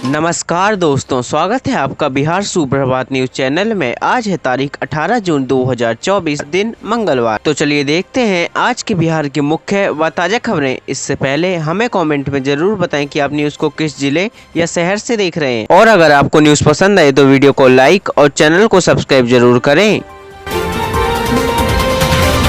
नमस्कार दोस्तों, स्वागत है आपका बिहार सुप्रभात न्यूज चैनल में। आज है तारीख 18 जून 2024, दिन मंगलवार। तो चलिए देखते हैं आज के बिहार की मुख्य व ताज़ा खबरें। इससे पहले हमें कमेंट में जरूर बताएं कि आप न्यूज़ को किस जिले या शहर से देख रहे हैं, और अगर आपको न्यूज़ पसंद आए तो वीडियो को लाइक और चैनल को सब्सक्राइब जरूर करें।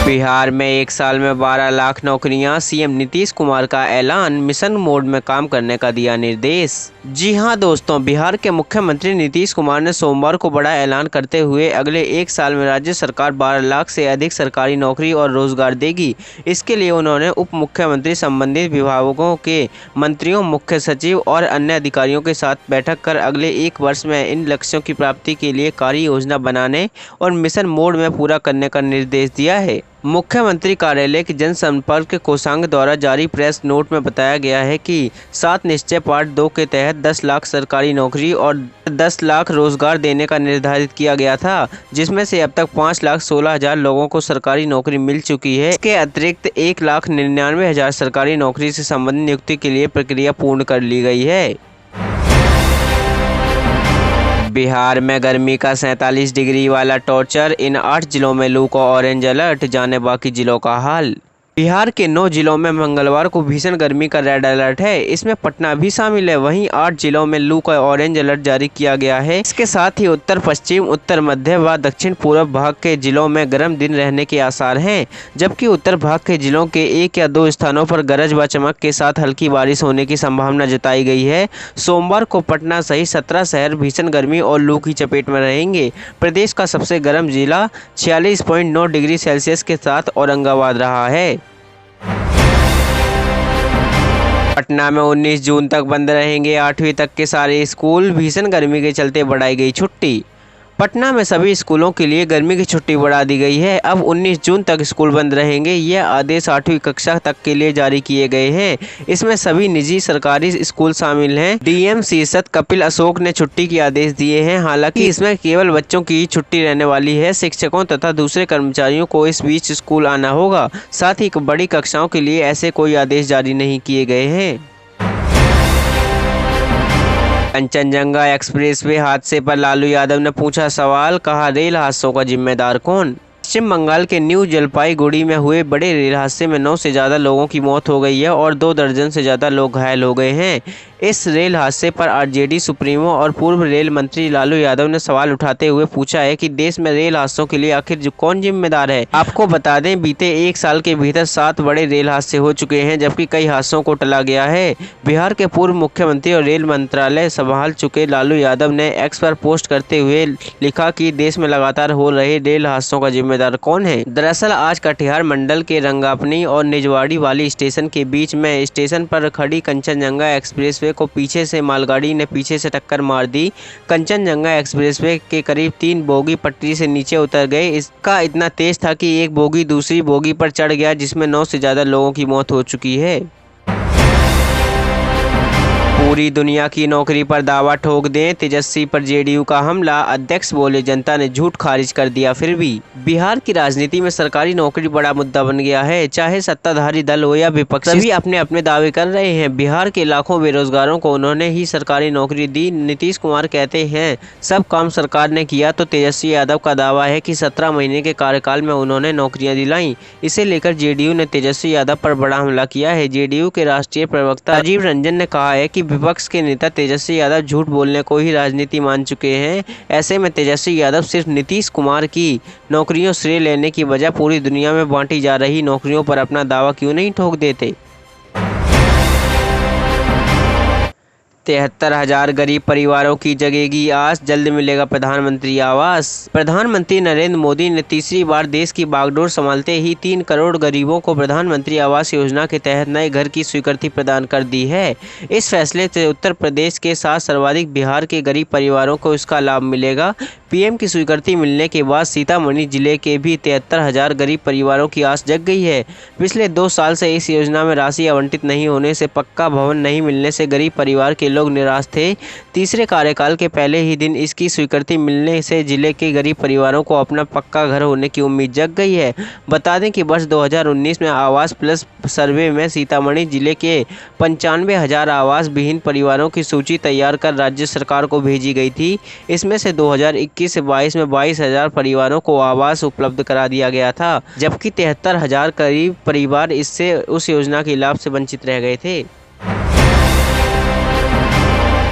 बिहार में एक साल में 12 लाख नौकरियां, सीएम नीतीश कुमार का ऐलान, मिशन मोड में काम करने का दिया निर्देश। जी हां दोस्तों, बिहार के मुख्यमंत्री नीतीश कुमार ने सोमवार को बड़ा ऐलान करते हुए अगले एक साल में राज्य सरकार 12 लाख से अधिक सरकारी नौकरी और रोजगार देगी। इसके लिए उन्होंने उप मुख्यमंत्री, संबंधित विभागों के मंत्रियों, मुख्य सचिव और अन्य अधिकारियों के साथ बैठक कर अगले एक वर्ष में इन लक्ष्यों की प्राप्ति के लिए कार्य योजना बनाने और मिशन मोड में पूरा करने का निर्देश दिया है। मुख्यमंत्री कार्यालय के जनसंपर्क कोषांग द्वारा जारी प्रेस नोट में बताया गया है कि 7 निश्चय पार्ट 2 के तहत 10 लाख सरकारी नौकरी और 10 लाख रोजगार देने का निर्धारित किया गया था, जिसमें से अब तक 5,16,000 लोगों को सरकारी नौकरी मिल चुकी है। इसके अतिरिक्त 1,99,000 सरकारी नौकरी से संबंधित नियुक्ति के लिए प्रक्रिया पूर्ण कर ली गई है। बिहार में गर्मी का 47 डिग्री वाला टॉर्चर, इन 8 जिलों में लू का ऑरेंज अलर्ट, जाने बाकी जिलों का हाल। बिहार के 9 जिलों में मंगलवार को भीषण गर्मी का रेड अलर्ट है। इसमें पटना भी शामिल है। वहीं 8 जिलों में लू का ऑरेंज अलर्ट जारी किया गया है। इसके साथ ही उत्तर पश्चिम, उत्तर मध्य व दक्षिण पूर्व भाग के जिलों में गर्म दिन रहने के आसार हैं, जबकि उत्तर भाग के जिलों के 1 या 2 स्थानों पर गरज व चमक के साथ हल्की बारिश होने की संभावना जताई गई है। सोमवार को पटना सहित 17 शहर भीषण गर्मी और लू की चपेट में रहेंगे। प्रदेश का सबसे गर्म जिला 46.9 डिग्री सेल्सियस के साथ औरंगाबाद रहा है। पटना में 19 जून तक बंद रहेंगे 8वीं तक के सारे स्कूल, भीषण गर्मी के चलते बढ़ाई गई छुट्टी। पटना में सभी स्कूलों के लिए गर्मी की छुट्टी बढ़ा दी गई है। अब 19 जून तक स्कूल बंद रहेंगे। यह आदेश 8वीं कक्षा तक के लिए जारी किए गए हैं। इसमें सभी निजी सरकारी स्कूल शामिल हैं। डीएम शीर्षद कपिल अशोक ने छुट्टी के आदेश दिए हैं। हालांकि इसमें केवल बच्चों की ही छुट्टी रहने वाली है। शिक्षकों तथा दूसरे कर्मचारियों को इस बीच स्कूल आना होगा। साथ ही बड़ी कक्षाओं के लिए ऐसे कोई आदेश जारी नहीं किए गए हैं। कंचनजंगा एक्सप्रेसवे हादसे पर लालू यादव ने पूछा सवाल, कहा रेल हादसों का जिम्मेदार कौन। पश्चिम बंगाल के न्यू जलपाईगुड़ी में हुए बड़े रेल हादसे में 9 से ज़्यादा लोगों की मौत हो गई है और 2 दर्जन से ज़्यादा लोग घायल हो गए हैं। इस रेल हादसे पर आरजेडी सुप्रीमो और पूर्व रेल मंत्री लालू यादव ने सवाल उठाते हुए पूछा है कि देश में रेल हादसों के लिए आखिर कौन जिम्मेदार है। आपको बता दें, बीते एक साल के भीतर 7 बड़े रेल हादसे हो चुके हैं, जबकि कई हादसों को टला गया है। बिहार के पूर्व मुख्यमंत्री और रेल मंत्रालय संभाल चुके लालू यादव ने एक्स पर पोस्ट करते हुए लिखा कि देश में लगातार हो रहे रेल हादसों का जिम्मेदार कौन है। दरअसल आज कटिहार मंडल के रंगापनी और निजवाड़ी वाली स्टेशन के बीच में स्टेशन पर खड़ी कंचनजंगा एक्सप्रेसवे को पीछे से मालगाड़ी ने पीछे से टक्कर मार दी। कंचनजंगा एक्सप्रेसवे के करीब 3 बोगी पटरी से नीचे उतर गए। इसका इतना तेज था कि एक बोगी दूसरी बोगी पर चढ़ गया, जिसमें 9 से ज्यादा लोगों की मौत हो चुकी है। पूरी दुनिया की नौकरी पर दावा ठोक दें, तेजस्वी पर जेडीयू का हमला, अध्यक्ष बोले जनता ने झूठ खारिज कर दिया। फिर भी बिहार की राजनीति में सरकारी नौकरी बड़ा मुद्दा बन गया है। चाहे सत्ताधारी दल हो या विपक्ष, सभी अपने अपने दावे कर रहे हैं। बिहार के लाखों बेरोजगारों को उन्होंने ही सरकारी नौकरी दी। नीतीश कुमार कहते हैं सब काम सरकार ने किया, तो तेजस्वी यादव का दावा है कि 17 महीने के कार्यकाल में उन्होंने नौकरियां दिलाई। इसे लेकर जेडीयू ने तेजस्वी यादव पर बड़ा हमला किया है। जेडीयू के राष्ट्रीय प्रवक्ता राजीव रंजन ने कहा है कि विपक्ष के नेता तेजस्वी यादव झूठ बोलने को ही राजनीति मान चुके हैं। ऐसे में तेजस्वी यादव सिर्फ नीतीश कुमार की नौकरियों श्रेय लेने की बजाय पूरी दुनिया में बांटी जा रही नौकरियों पर अपना दावा क्यों नहीं ठोक देते। 73,000 गरीब परिवारों की जगेगी आस, जल्द मिलेगा प्रधानमंत्री आवास। प्रधानमंत्री नरेंद्र मोदी ने तीसरी बार देश की बागडोर संभालते ही 3 करोड़ गरीबों को प्रधानमंत्री आवास योजना के तहत नए घर की स्वीकृति प्रदान कर दी है। इस फैसले से उत्तर प्रदेश के साथ सर्वाधिक बिहार के गरीब परिवारों को इसका लाभ मिलेगा। पीएम की स्वीकृति मिलने के बाद सीतामढ़ी जिले के भी 73,000 गरीब परिवारों की आस जग गई है। पिछले 2 साल से इस योजना में राशि आवंटित नहीं होने से, पक्का भवन नहीं मिलने से गरीब परिवार के लोग निराश थे। तीसरे कार्यकाल के पहले ही दिन इसकी स्वीकृति मिलने से जिले के गरीब परिवारों को अपना पक्का घर होने की उम्मीद जग गई है। बता दें कि वर्ष 2019 में आवास प्लस सर्वे में सीतामढ़ी जिले के 95,000 आवास विहीन परिवारों की सूची तैयार कर राज्य सरकार को भेजी गई थी। इसमें से 2021 से 22 में 22,000 परिवारों को आवास उपलब्ध करा दिया गया था, जबकि 73,000 करीब परिवार इससे उस योजना के लाभ से वंचित रह गए थे।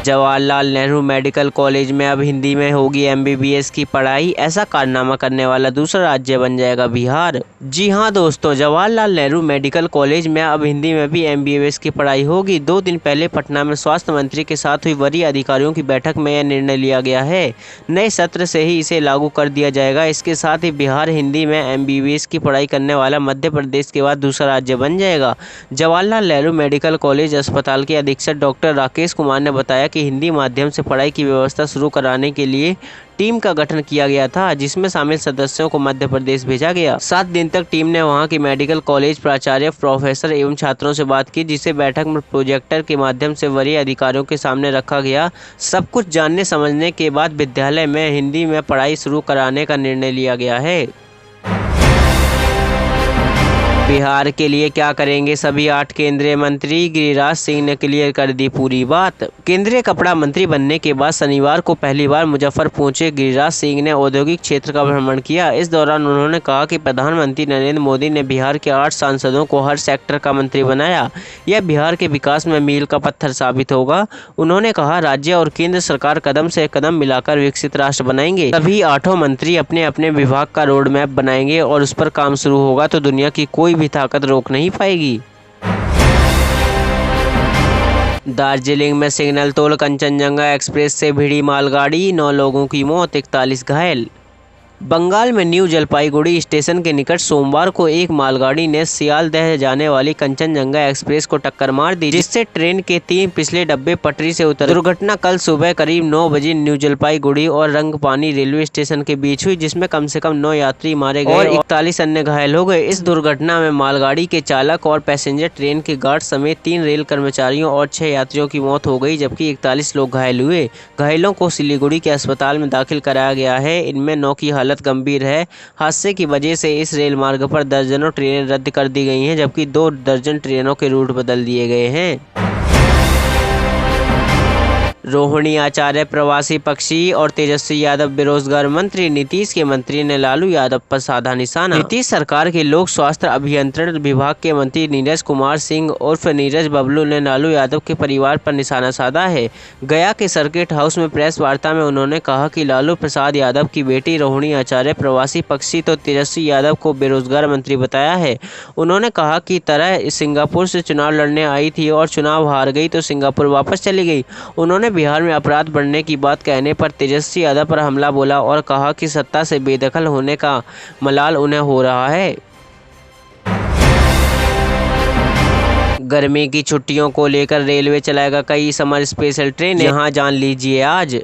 जवाहरलाल नेहरू मेडिकल कॉलेज में अब हिंदी में होगी एमबीबीएस की पढ़ाई, ऐसा कारनामा करने वाला दूसरा राज्य बन जाएगा बिहार। जी हां दोस्तों, जवाहरलाल नेहरू मेडिकल कॉलेज में अब हिंदी में भी एमबीबीएस की पढ़ाई होगी। 2 दिन पहले पटना में स्वास्थ्य मंत्री के साथ हुई वरीय अधिकारियों की बैठक में यह निर्णय लिया गया है। नए सत्र से ही इसे लागू कर दिया जाएगा। इसके साथ ही बिहार हिंदी में एमबीबीएस की पढ़ाई करने वाला मध्य प्रदेश के बाद दूसरा राज्य बन जाएगा। जवाहरलाल नेहरू मेडिकल कॉलेज अस्पताल के अधीक्षक डॉक्टर राकेश कुमार ने बताया कि हिंदी माध्यम से पढ़ाई की व्यवस्था शुरू कराने के लिए टीम का गठन किया गया था, जिसमें शामिल सदस्यों को मध्य प्रदेश भेजा गया। 7 दिन तक टीम ने वहां की मेडिकल कॉलेज प्राचार्य, प्रोफेसर एवं छात्रों से बात की, जिसे बैठक में प्रोजेक्टर के माध्यम से वरीय अधिकारियों के सामने रखा गया। सब कुछ जानने समझने के बाद विद्यालय में हिंदी में पढ़ाई शुरू कराने का निर्णय लिया गया है। बिहार के लिए क्या करेंगे सभी 8 केंद्रीय मंत्री, गिरिराज सिंह ने क्लियर कर दी पूरी बात। केंद्रीय कपड़ा मंत्री बनने के बाद शनिवार को पहली बार मुजफ्फर पहुंचे गिरिराज सिंह ने औद्योगिक क्षेत्र का भ्रमण किया। इस दौरान उन्होंने कहा कि प्रधानमंत्री नरेंद्र मोदी ने बिहार के 8 सांसदों को हर सेक्टर का मंत्री बनाया। यह बिहार के विकास में मील का पत्थर साबित होगा। उन्होंने कहा, राज्य और केंद्र सरकार कदम से कदम मिलाकर विकसित राष्ट्र बनाएंगे। सभी 8 मंत्री अपने अपने विभाग का रोड मैप बनाएंगे और उस पर काम शुरू होगा तो दुनिया की कोई भी ताकत रोक नहीं पाएगी। दार्जिलिंग में सिग्नल तोड़ कंचनजंगा एक्सप्रेस से भिड़ी मालगाड़ी, 9 लोगों की मौत, 41 घायल। बंगाल में न्यू जलपाईगुड़ी स्टेशन के निकट सोमवार को एक मालगाड़ी ने सियालदह जाने वाली कंचनजंगा एक्सप्रेस को टक्कर मार दी, जिससे ट्रेन के 3 पिछले डब्बे पटरी से उतर। दुर्घटना कल सुबह करीब 9 बजे न्यू जलपाईगुड़ी और रंगपानी रेलवे स्टेशन के बीच हुई, जिसमें कम से कम 9 यात्री मारे गए और 41 अन्य घायल हो गए। इस दुर्घटना में मालगाड़ी के चालक और पैसेंजर ट्रेन के गार्ड समेत 3 रेल कर्मचारियों और 6 यात्रियों की मौत हो गई, जबकि 41 लोग घायल हुए। घायलों को सिलीगुड़ी के अस्पताल में दाखिल कराया गया है। इनमें 9 की हालत गंभीर है। हादसे की वजह से इस रेल मार्ग पर दर्जनों ट्रेनें रद्द कर दी गई हैं, जबकि 2 दर्जन ट्रेनों के रूट बदल दिए गए हैं। रोहिणी आचार्य प्रवासी पक्षी और तेजस्वी यादव बेरोजगार मंत्री, नीतीश के मंत्री ने लालू यादव पर साधा निशाना। नीतीश सरकार के लोक स्वास्थ्य अभियंत्रण विभाग के मंत्री नीरज कुमार सिंह उर्फ नीरज बबलू ने लालू यादव के परिवार पर निशाना साधा है। गया के सर्किट हाउस में प्रेस वार्ता में उन्होंने कहा कि लालू प्रसाद यादव की बेटी रोहिणी आचार्य प्रवासी पक्षी तो तेजस्वी यादव को बेरोजगार मंत्री बताया है। उन्होंने कहा कि तरह सिंगापुर से चुनाव लड़ने आई थी और चुनाव हार गई तो सिंगापुर वापस चली गई। उन्होंने बिहार में अपराध बढ़ने की बात कहने पर तेजस्वी यादव पर हमला बोला और कहा कि सत्ता से बेदखल होने का मलाल उन्हें हो रहा है। गर्मी की छुट्टियों को लेकर रेलवे चलाएगा कई समर स्पेशल ट्रेन, यहाँ जान लीजिए आज।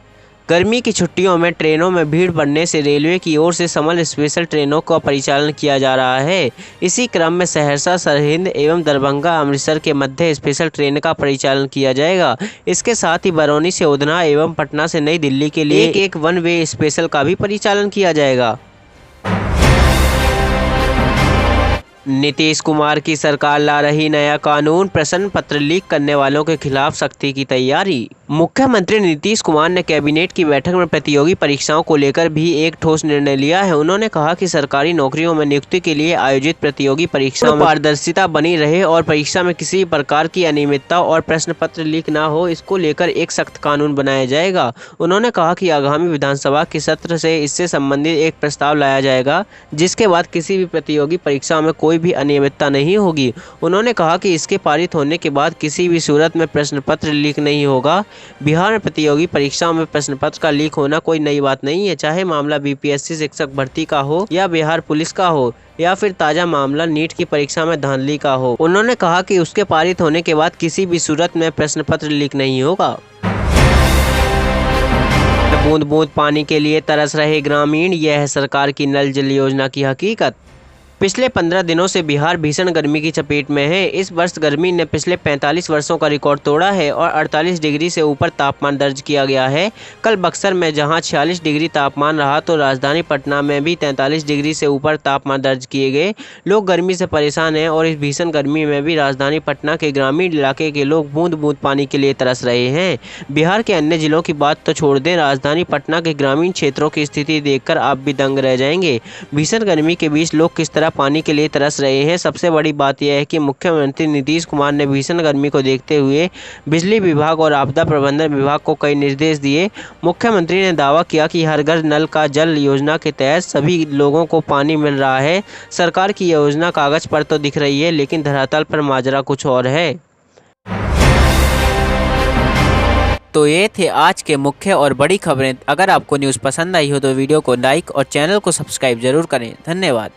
गर्मी की छुट्टियों में ट्रेनों में भीड़ बढ़ने से रेलवे की ओर से समर स्पेशल ट्रेनों का परिचालन किया जा रहा है। इसी क्रम में सहरसा, सरहिंद एवं दरभंगा, अमृतसर के मध्य स्पेशल ट्रेन का परिचालन किया जाएगा। इसके साथ ही बरौनी से उधना एवं पटना से नई दिल्ली के लिए एक 1 वे स्पेशल का भी परिचालन किया जाएगा। नीतीश कुमार की सरकार ला रही नया कानून, प्रश्न पत्र लीक करने वालों के खिलाफ सख्ती की तैयारी। मुख्यमंत्री नीतीश कुमार ने कैबिनेट की बैठक में प्रतियोगी परीक्षाओं को लेकर भी एक ठोस निर्णय लिया है। उन्होंने कहा कि सरकारी नौकरियों में नियुक्ति के लिए आयोजित प्रतियोगी परीक्षाओं में पारदर्शिता बनी रहे और परीक्षा में किसी प्रकार की अनियमितता और प्रश्न पत्र लीक न हो, इसको लेकर एक सख्त कानून बनाया जाएगा। उन्होंने कहा कि आगामी विधानसभा के सत्र से इससे संबंधित एक प्रस्ताव लाया जाएगा, जिसके बाद किसी भी प्रतियोगी परीक्षा में कोई भी अनियमितता नहीं होगी। उन्होंने कहा कि इसके पारित होने के बाद किसी भी सूरत में प्रश्न पत्र लीक नहीं होगा। बिहार में प्रतियोगी परीक्षाओं में प्रश्न पत्र का लीक होना कोई नई बात नहीं है, चाहे मामला बीपीएससी शिक्षक भर्ती का हो या बिहार पुलिस का हो या फिर ताजा मामला नीट की परीक्षा में धांधली का हो। उन्होंने कहा कि उसके पारित होने के बाद किसी भी सूरत में प्रश्न पत्र लीक नहीं होगा। बूंद बूंद पानी के लिए तरस रहे ग्रामीण, यह है सरकार की नल जल योजना की हकीकत। पिछले 15 दिनों से बिहार भीषण गर्मी की चपेट में है। इस वर्ष गर्मी ने पिछले 45 वर्षों का रिकॉर्ड तोड़ा है और 48 डिग्री से ऊपर तापमान दर्ज किया गया है। कल बक्सर में जहां 46 डिग्री तापमान रहा तो राजधानी पटना में भी 43 डिग्री से ऊपर तापमान दर्ज किए गए। लोग गर्मी से परेशान हैं और इस भीषण गर्मी में भी राजधानी पटना के ग्रामीण इलाके के लोग बूंद बूंद पानी के लिए तरस रहे हैं। बिहार के अन्य जिलों की बात तो छोड़ दें, राजधानी पटना के ग्रामीण क्षेत्रों की स्थिति देखकर आप भी दंग रह जाएंगे। भीषण गर्मी के बीच लोग किस तरह पानी के लिए तरस रहे हैं। सबसे बड़ी बात यह है कि मुख्यमंत्री नीतीश कुमार ने भीषण गर्मी को देखते हुए बिजली विभाग और आपदा प्रबंधन विभाग को कई निर्देश दिए। मुख्यमंत्री ने दावा किया कि हर घर नल का जल योजना के तहत सभी लोगों को पानी मिल रहा है। सरकार की योजना कागज पर तो दिख रही है, लेकिन धरातल पर माजरा कुछ और है। तो ये थे आज के मुख्य और बड़ी खबरें। अगर आपको न्यूज़ पसंद आई हो तो वीडियो को लाइक और चैनल को सब्सक्राइब जरूर करें। धन्यवाद।